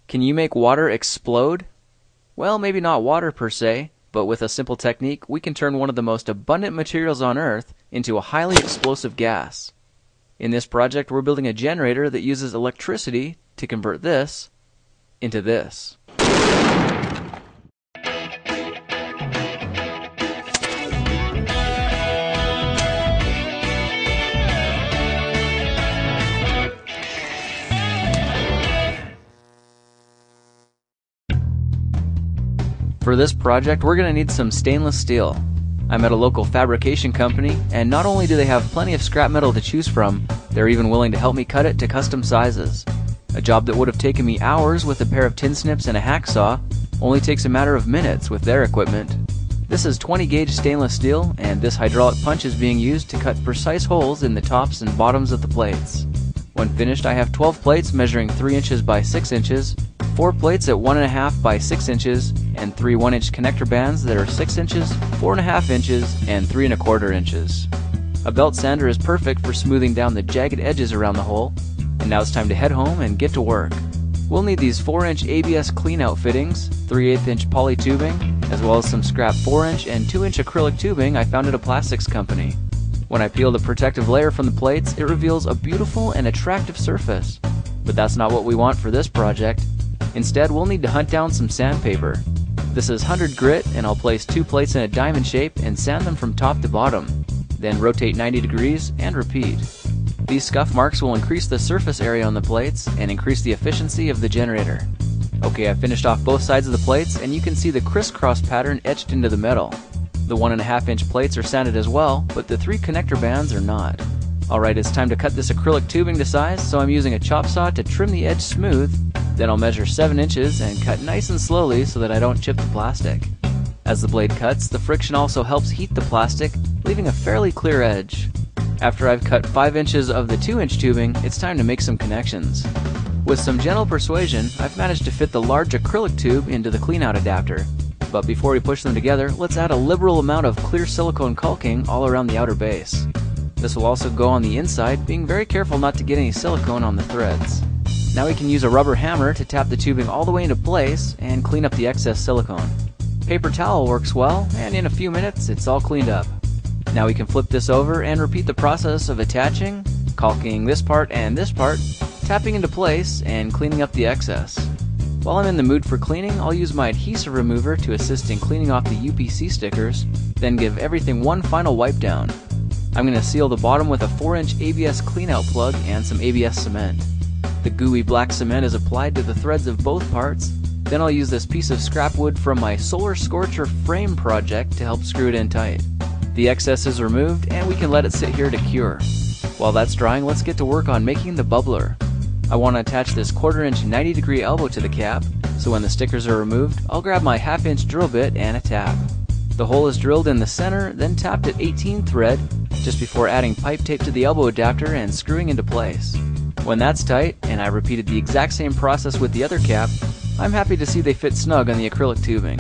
Can you make water explode? Well, maybe not water per se, but with a simple technique, we can turn one of the most abundant materials on Earth into a highly explosive gas. In this project, we're building a generator that uses electricity to convert this into this. For this project, we're going to need some stainless steel. I'm at a local fabrication company, and not only do they have plenty of scrap metal to choose from, they're even willing to help me cut it to custom sizes. A job that would have taken me hours with a pair of tin snips and a hacksaw only takes a matter of minutes with their equipment. This is 20 gauge stainless steel, and this hydraulic punch is being used to cut precise holes in the tops and bottoms of the plates. When finished, I have 12 plates measuring 3 inches by 6 inches, 4 plates at 1.5 by 6 inches, and 3 1-inch connector bands that are 6 inches, 4.5 inches, and 3.25 inches. A belt sander is perfect for smoothing down the jagged edges around the hole, and now it's time to head home and get to work. We'll need these 4-inch ABS cleanout fittings, 3/8-inch poly tubing, as well as some scrap 4-inch and 2-inch acrylic tubing I found at a plastics company. When I peel the protective layer from the plates, it reveals a beautiful and attractive surface. But that's not what we want for this project. Instead, we'll need to hunt down some sandpaper. This is 100 grit, and I'll place 2 plates in a diamond shape and sand them from top to bottom. Then rotate 90 degrees and repeat. These scuff marks will increase the surface area on the plates and increase the efficiency of the generator. Okay, I've finished off both sides of the plates, and you can see the crisscross pattern etched into the metal. The 1.5-inch plates are sanded as well, but the 3 connector bands are not. Alright, it's time to cut this acrylic tubing to size, so I'm using a chop saw to trim the edge smooth. Then I'll measure 7 inches and cut nice and slowly so that I don't chip the plastic. As the blade cuts, the friction also helps heat the plastic, leaving a fairly clear edge. After I've cut 5 inches of the 2-inch tubing, it's time to make some connections. With some gentle persuasion, I've managed to fit the large acrylic tube into the cleanout adapter. But before we push them together, let's add a liberal amount of clear silicone caulking all around the outer base. This will also go on the inside, being very careful not to get any silicone on the threads. Now we can use a rubber hammer to tap the tubing all the way into place and clean up the excess silicone. Paper towel works well, and in a few minutes it's all cleaned up. Now we can flip this over and repeat the process of attaching, caulking this part and this part, tapping into place, and cleaning up the excess. While I'm in the mood for cleaning, I'll use my adhesive remover to assist in cleaning off the UPC stickers, then give everything one final wipe down. I'm going to seal the bottom with a 4-inch ABS cleanout plug and some ABS cement. The gooey black cement is applied to the threads of both parts. Then I'll use this piece of scrap wood from my Solar Scorcher frame project to help screw it in tight. The excess is removed, and we can let it sit here to cure. While that's drying, let's get to work on making the bubbler. I want to attach this 1/4-inch 90-degree elbow to the cap, so when the stickers are removed, I'll grab my 1/2-inch drill bit and a tap. The hole is drilled in the center, then tapped at 18 thread, just before adding pipe tape to the elbow adapter and screwing into place. When that's tight, and I repeated the exact same process with the other cap, I'm happy to see they fit snug on the acrylic tubing.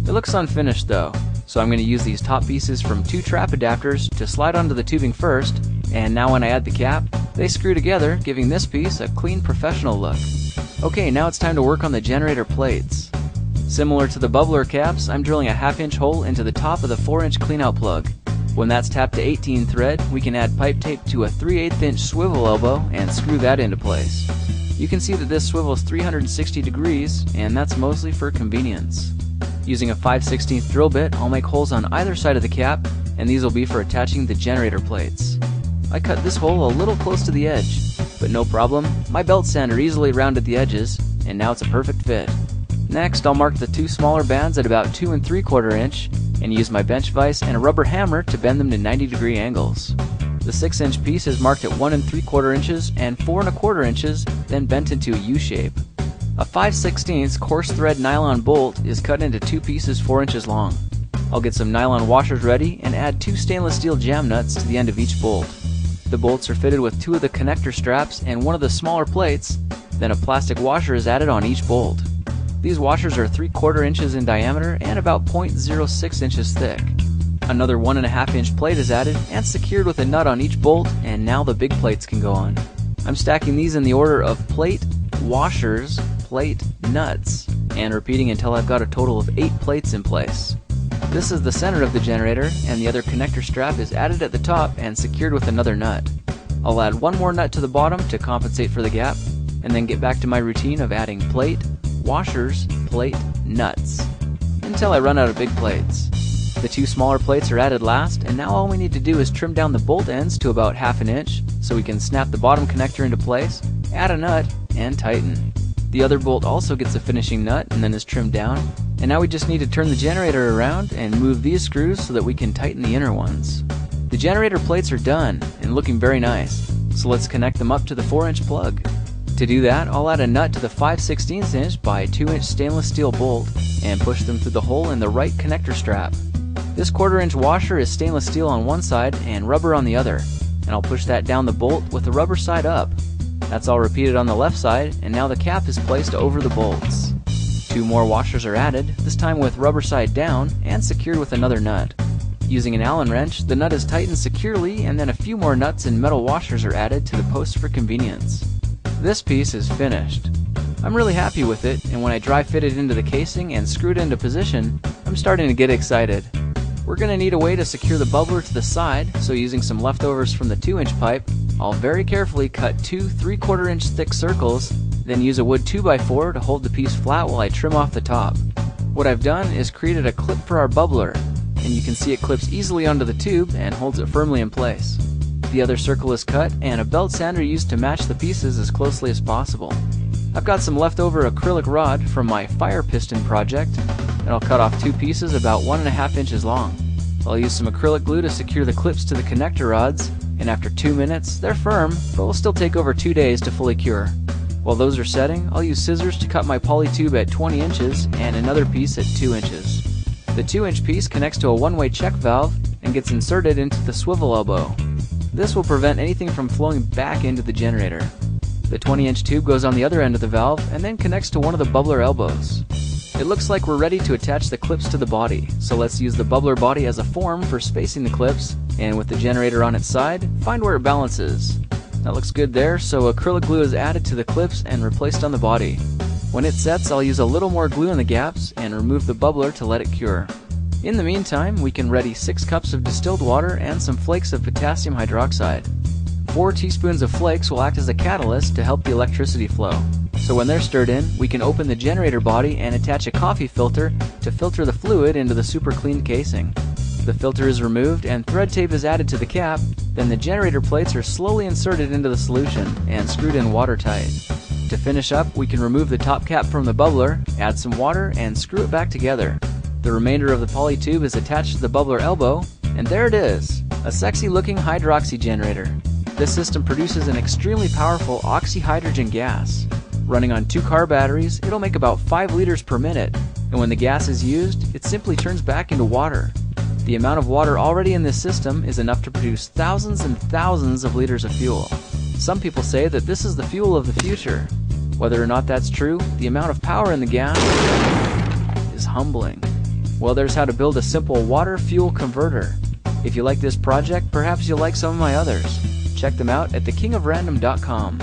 It looks unfinished though, so I'm going to use these top pieces from 2 trap adapters to slide onto the tubing first, and now when I add the cap, they screw together, giving this piece a clean professional look. Okay, now it's time to work on the generator plates. Similar to the bubbler caps, I'm drilling a 1/2-inch hole into the top of the 4-inch cleanout plug. When that's tapped to 18 thread, we can add pipe tape to a 3/8-inch swivel elbow and screw that into place. You can see that this swivels 360 degrees, and that's mostly for convenience. Using a 5/16 drill bit, I'll make holes on either side of the cap, and these will be for attaching the generator plates. I cut this hole a little close to the edge, but no problem, my belt sander easily rounded the edges, and now it's a perfect fit. Next, I'll mark the 2 smaller bands at about 2 3/4 inch, and use my bench vise and a rubber hammer to bend them to 90-degree angles. The 6-inch piece is marked at 1 3/4 inches and 4 1/4 inches, then bent into a U shape. A 5/16 coarse thread nylon bolt is cut into 2 pieces 4 inches long. I'll get some nylon washers ready and add 2 stainless steel jam nuts to the end of each bolt. The bolts are fitted with 2 of the connector straps and 1 of the smaller plates, then a plastic washer is added on each bolt. These washers are 3/4 inches in diameter and about 0.06 inches thick. Another 1.5-inch plate is added and secured with a nut on each bolt, and now the big plates can go on. I'm stacking these in the order of plate, washers, plate, nuts, and repeating until I've got a total of 8 plates in place. This is the center of the generator, and the other connector strap is added at the top and secured with another nut. I'll add one more nut to the bottom to compensate for the gap, and then get back to my routine of adding plate, washers, plate, nuts, until I run out of big plates. The 2 smaller plates are added last, and now all we need to do is trim down the bolt ends to about 1/2 inch so we can snap the bottom connector into place, add a nut, and tighten. The other bolt also gets a finishing nut and then is trimmed down, and now we just need to turn the generator around and move these screws so that we can tighten the inner ones. The generator plates are done and looking very nice, so let's connect them up to the 4-inch plug. To do that, I'll add a nut to the 5/16 inch by 2-inch stainless steel bolt and push them through the hole in the right connector strap. This 1/4-inch washer is stainless steel on one side and rubber on the other, and I'll push that down the bolt with the rubber side up. That's all repeated on the left side, and now the cap is placed over the bolts. 2 more washers are added, this time with rubber side down and secured with another nut. Using an Allen wrench, the nut is tightened securely, and then a few more nuts and metal washers are added to the post for convenience. This piece is finished. I'm really happy with it, and when I dry fit it into the casing and screw it into position, I'm starting to get excited. We're going to need a way to secure the bubbler to the side, so using some leftovers from the 2-inch pipe, I'll very carefully cut 2 3/4-inch thick circles, then use a wood 2x4 to hold the piece flat while I trim off the top. What I've done is created a clip for our bubbler, and you can see it clips easily onto the tube and holds it firmly in place. The other circle is cut, and a belt sander used to match the pieces as closely as possible. I've got some leftover acrylic rod from my fire piston project, and I'll cut off 2 pieces about 1.5 inches long. I'll use some acrylic glue to secure the clips to the connector rods, and after 2 minutes, they're firm, but will still take over 2 days to fully cure. While those are setting, I'll use scissors to cut my poly tube at 20 inches and another piece at 2 inches. The 2-inch piece connects to a one-way check valve and gets inserted into the swivel elbow. This will prevent anything from flowing back into the generator. The 20-inch tube goes on the other end of the valve and then connects to one of the bubbler elbows. It looks like we're ready to attach the clips to the body, so let's use the bubbler body as a form for spacing the clips, and with the generator on its side, find where it balances. That looks good there, so acrylic glue is added to the clips and replaced on the body. When it sets, I'll use a little more glue in the gaps and remove the bubbler to let it cure. In the meantime, we can ready 6 cups of distilled water and some flakes of potassium hydroxide. 4 teaspoons of flakes will act as a catalyst to help the electricity flow. So when they're stirred in, we can open the generator body and attach a coffee filter to filter the fluid into the super cleaned casing. The filter is removed and thread tape is added to the cap, then the generator plates are slowly inserted into the solution and screwed in watertight. To finish up, we can remove the top cap from the bubbler, add some water, and screw it back together. The remainder of the poly tube is attached to the bubbler elbow, and there it is, a sexy looking hydroxy generator. This system produces an extremely powerful oxyhydrogen gas. Running on 2 car batteries, it'll make about 5 liters per minute, and when the gas is used, it simply turns back into water. The amount of water already in this system is enough to produce thousands and thousands of liters of fuel. Some people say that this is the fuel of the future. Whether or not that's true, the amount of power in the gas is humbling. Well, there's how to build a simple water-fuel converter. If you like this project, perhaps you'll like some of my others. Check them out at thekingofrandom.com.